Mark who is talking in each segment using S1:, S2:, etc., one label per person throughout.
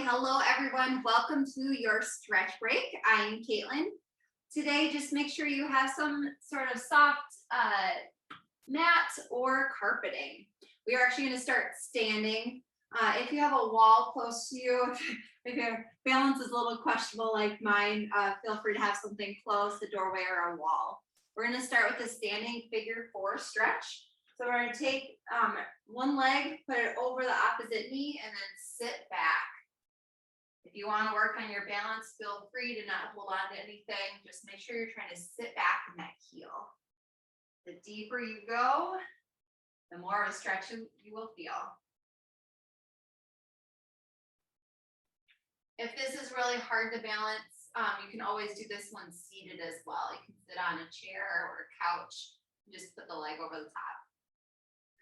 S1: hello everyone. Welcome to your stretch break. I'm Katelyn. Today, just make sure you have some sort of soft mat or carpeting. We are actually going to start standing. If you have a wall close to you, if your balance is a little questionable like mine, feel free to have something close, a doorway or a wall. We're going to start with a standing figure 4 stretch. So we're going to take one leg, put it over the opposite knee, and then sit back. If you want to work on your balance, feel free to not hold on to anything. Just make sure you're trying to sit back in that heel. The deeper you go, the more of a stretch you will feel. If this is really hard to balance, you can always do this one seated as well. You can sit on a chair or a couch and just put the leg over the top.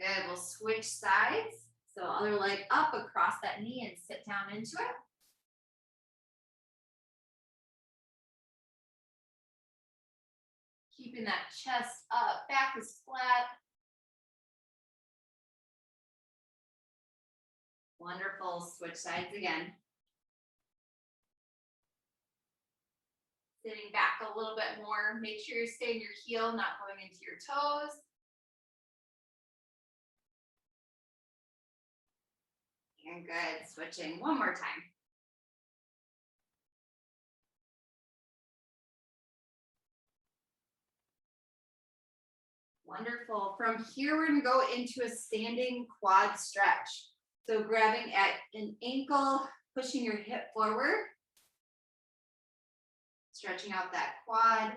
S1: Good, we'll switch sides. So other leg up across that knee and sit down into it. Keeping that chest up, back is flat. Wonderful, switch sides again. Sitting back a little bit more. Make sure you're staying your heel, not going into your toes. And good, switching one more time. Wonderful. From here, we're gonna go into a standing quad stretch. So grabbing at an ankle, pushing your hip forward, stretching out that quad.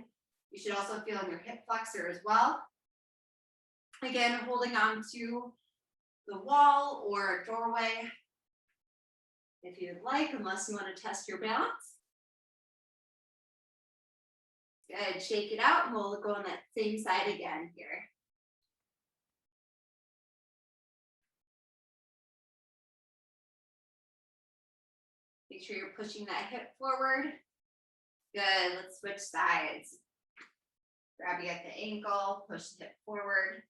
S1: You should also feel in your hip flexor as well. Again, holding on to the wall or a doorway if you'd like, unless you want to test your balance. Good, shake it out and we'll go on that same side again here. Make sure you're pushing that hip forward. Good, let's switch sides. Grab you at the ankle, push the hip forward.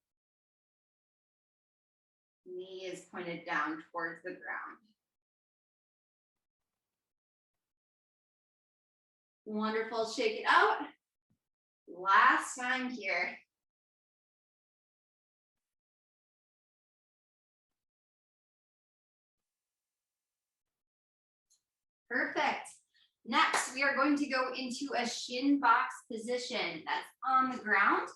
S1: Knee is pointed down towards the ground. Wonderful, shake it out. Last time here. Perfect. Next, we are going to go into a shin box position. That's on the ground.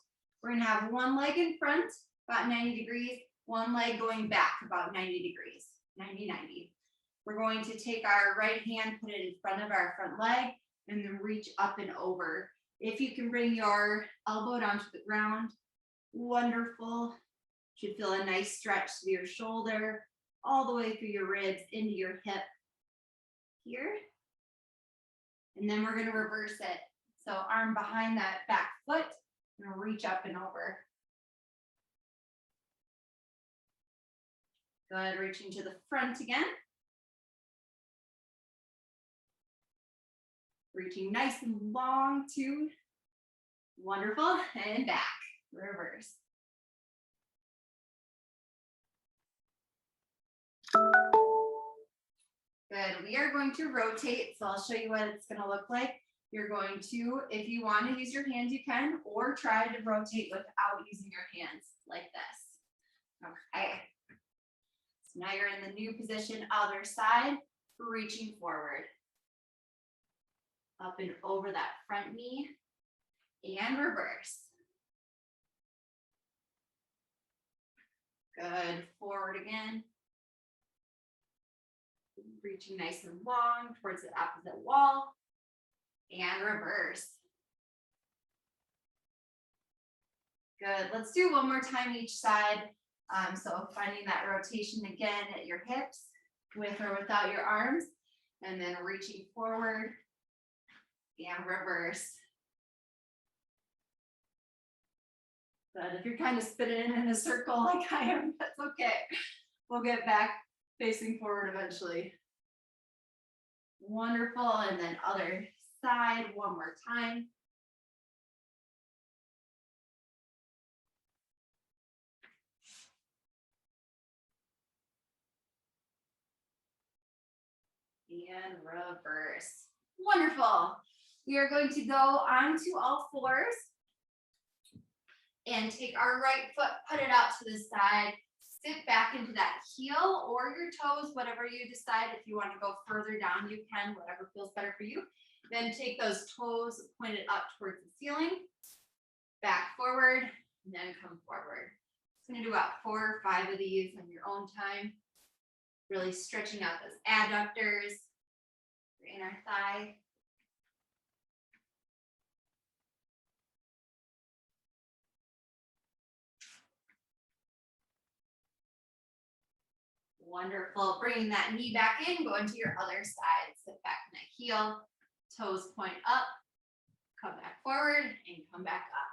S1: We're going to have one leg in front, about 90 degrees, one leg going back about 90 degrees, 90. We're going to take our right hand, put it in front of our front leg, and then reach up and over. If you can bring your elbow down to the ground, wonderful. Should feel a nice stretch to your shoulder, all the way through your ribs, into your hip here. And then we're going to reverse it. So arm behind that back foot and reach up and over. Good, reaching to the front again. Reaching nice and long too. Wonderful, and back, reverse. Good, we are going to rotate, so I'll show you what it's gonna look like. You're going to, if you want to use your hands, you can, or try to rotate without using your hands, like this. Okay. So now you're in the new position, other side, reaching forward. Up and over that front knee, and reverse. Good, forward again. Reaching nice and long towards the opposite wall, and reverse. Good, let's do one more time each side. So finding that rotation again at your hips, with or without your arms, and then reaching forward, and reverse. But if you're kind of spinning in a circle like I am, that's okay. We'll get back facing forward eventually. Wonderful, and then other side one more time. and reverse. Wonderful. We are going to go onto all fours and take our right foot, put it out to the side, sit back into that heel or your toes, whatever you decide. If you want to go further down, you can, whatever feels better for you. Then take those toes pointed up towards the ceiling, back forward, and then come forward. I'm going to do about 4 or 5 of these on your own time. Really stretching out those adductors, your inner thigh. Wonderful. Bringing that knee back in, go into your other side. Sit back in that heel, toes point up, come back forward, and come back up.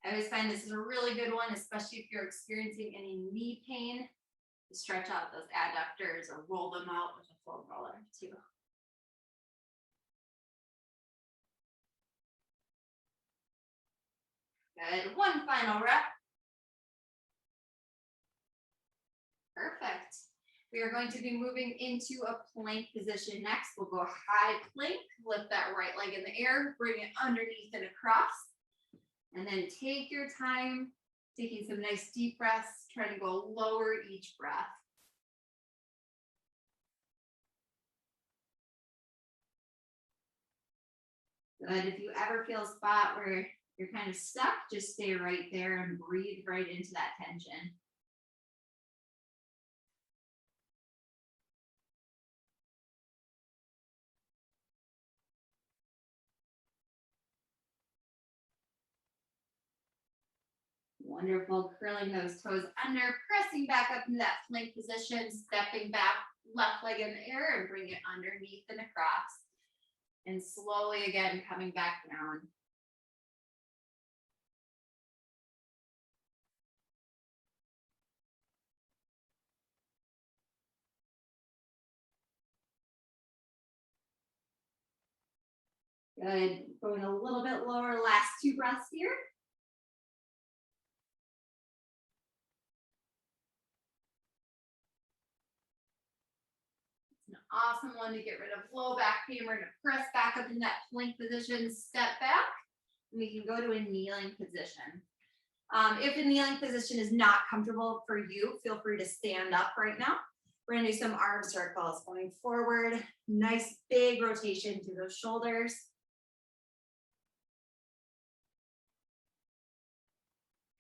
S1: I always find this is a really good one, especially if you're experiencing any knee pain, to stretch out those adductors or roll them out with a foam roller too. Good. One final rep. Perfect. We are going to be moving into a plank position next. We'll go high plank, lift that right leg in the air, bring it underneath and across. And then take your time, taking some nice deep breaths, trying to go lower each breath. Good. If you ever feel a spot where you're kind of stuck, just stay right there and breathe right into that tension. Wonderful. Curling those toes under, pressing back up into that plank position, stepping back, left leg in the air and bring it underneath and across. And slowly again, coming back down. Good. Going a little bit lower, last 2 breaths here. It's an awesome one to get rid of low back pain. We're going to press back up in that plank position, step back, and we can go to a kneeling position. If a kneeling position is not comfortable for you, feel free to stand up right now. We're going to do some arm circles going forward. Nice big rotation through those shoulders.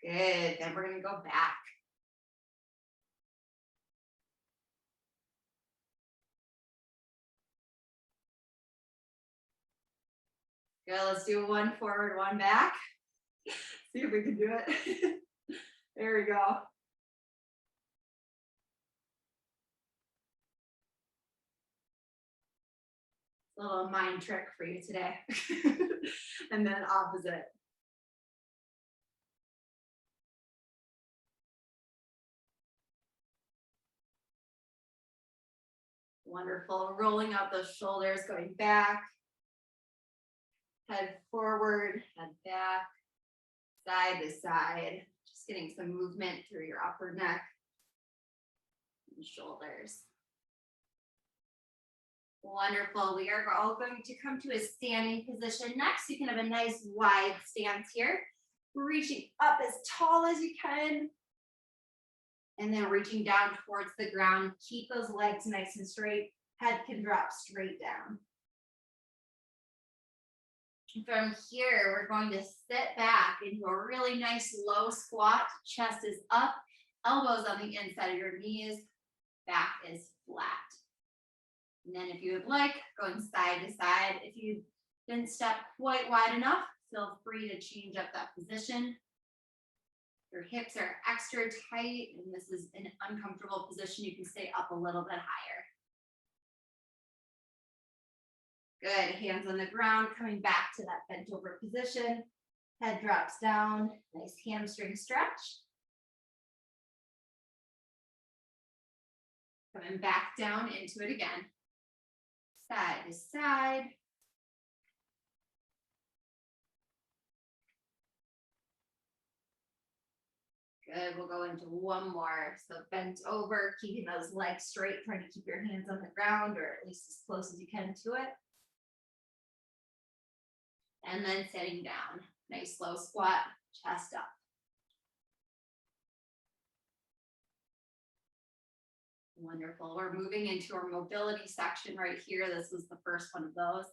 S1: Good. Then we're going to go back. Good. Let's do 1 forward, 1 back. See if we can do it. There we go. A little mind trick for you today. And then opposite. Wonderful. Rolling out those shoulders, going back. Head forward, head back, side to side. Just getting some movement through your upper neck and shoulders. Wonderful. We are all going to come to a standing position next. You can have a nice wide stance here. Reaching up as tall as you can. And then reaching down towards the ground. Keep those legs nice and straight. Head can drop straight down. From here, we're going to sit back into a really nice low squat. Chest is up, elbows on the inside of your knees, back is flat. And then if you would like, going side to side. If you didn't step quite wide enough, feel free to change up that position. Your hips are extra tight, and this is an uncomfortable position. You can stay up a little bit higher. Good, hands on the ground, coming back to that bent over position. Head drops down, nice hamstring stretch. Coming back down into it again. Side to side. Good, we'll go into one more. So bent over, keeping those legs straight, trying to keep your hands on the ground or at least as close as you can to it. And then sitting down. Nice slow squat, chest up. Wonderful. We're moving into our mobility section right here. This was the first one of those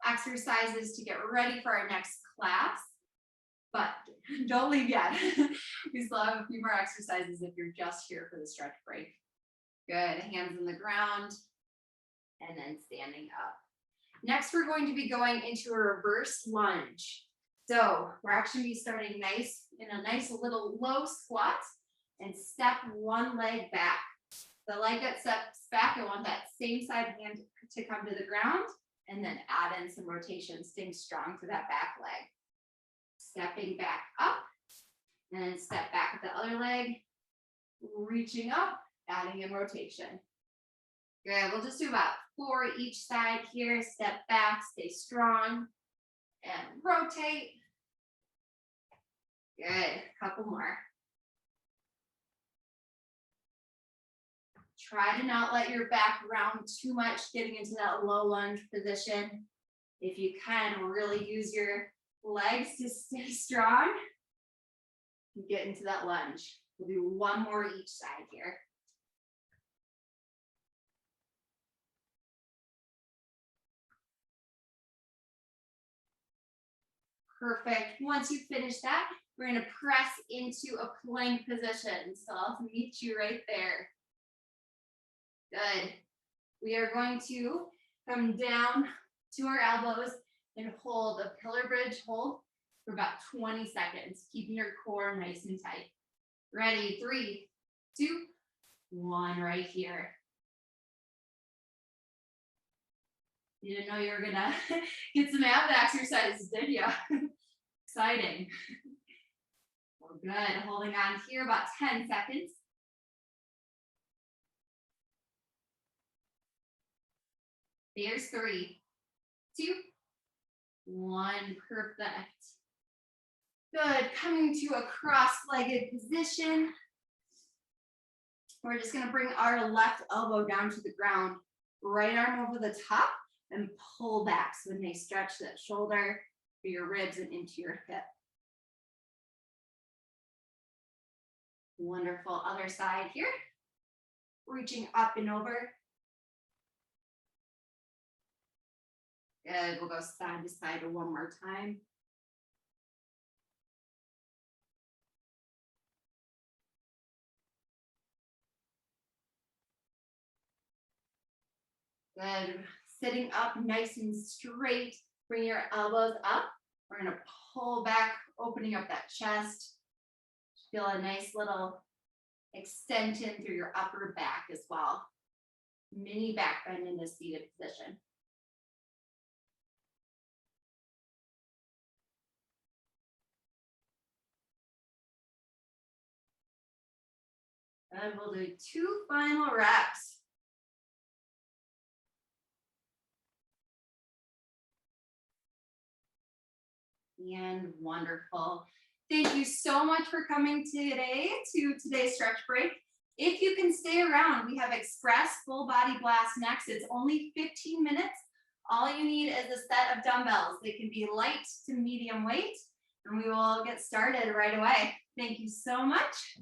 S1: exercises to get ready for our next class. But don't leave yet. We still have a few more exercises if you're just here for the stretch break. Good, hands on the ground and then standing up. Next, we're going to be going into a reverse lunge. So we're actually going to be starting nice in a nice little low squat and step one leg back. The leg that steps back, I want that same side hand to come to the ground and then add in some rotation, staying strong through that back leg. Stepping back up and then step back with the other leg, reaching up, adding in rotation. Good, we'll just do about 4 each side here. Step back, stay strong, and rotate. Good, couple more. Try to not let your back round too much, getting into that low lunge position. If you can, really use your legs to stay strong. Get into that lunge. We'll do one more each side here. Perfect. Once you finish that, we're going to press into a plank position. So I'll meet you right there. Good. We are going to come down to our elbows and hold a pillar bridge hold for about 20 seconds, keeping your core nice and tight. Ready? 3, 2, 1, right here. You didn't know you were gonna get some ab exercises, did you? Exciting. Well, good. Holding on here about 10 seconds. There's 3, 2, 1. Perfect. Good. Coming to a cross-legged position. We're just going to bring our left elbow down to the ground, right arm over the top, and pull back. So when they stretch that shoulder for your ribs and into your hip. Wonderful. Other side here. Reaching up and over. Good. We'll go side to side one more time. Good. Sitting up nice and straight. Bring your elbows up. We're going to pull back, opening up that chest. Feel a nice little extension through your upper back as well. Mini back bend in this seated position. And we'll do 2 final reps. And wonderful. Thank you so much for coming today to today's stretch break. If you can stay around, we have express full body blast next. It's only 15 minutes. All you need is a set of dumbbells. They can be light to medium weight, and we will get started right away. Thank you so much.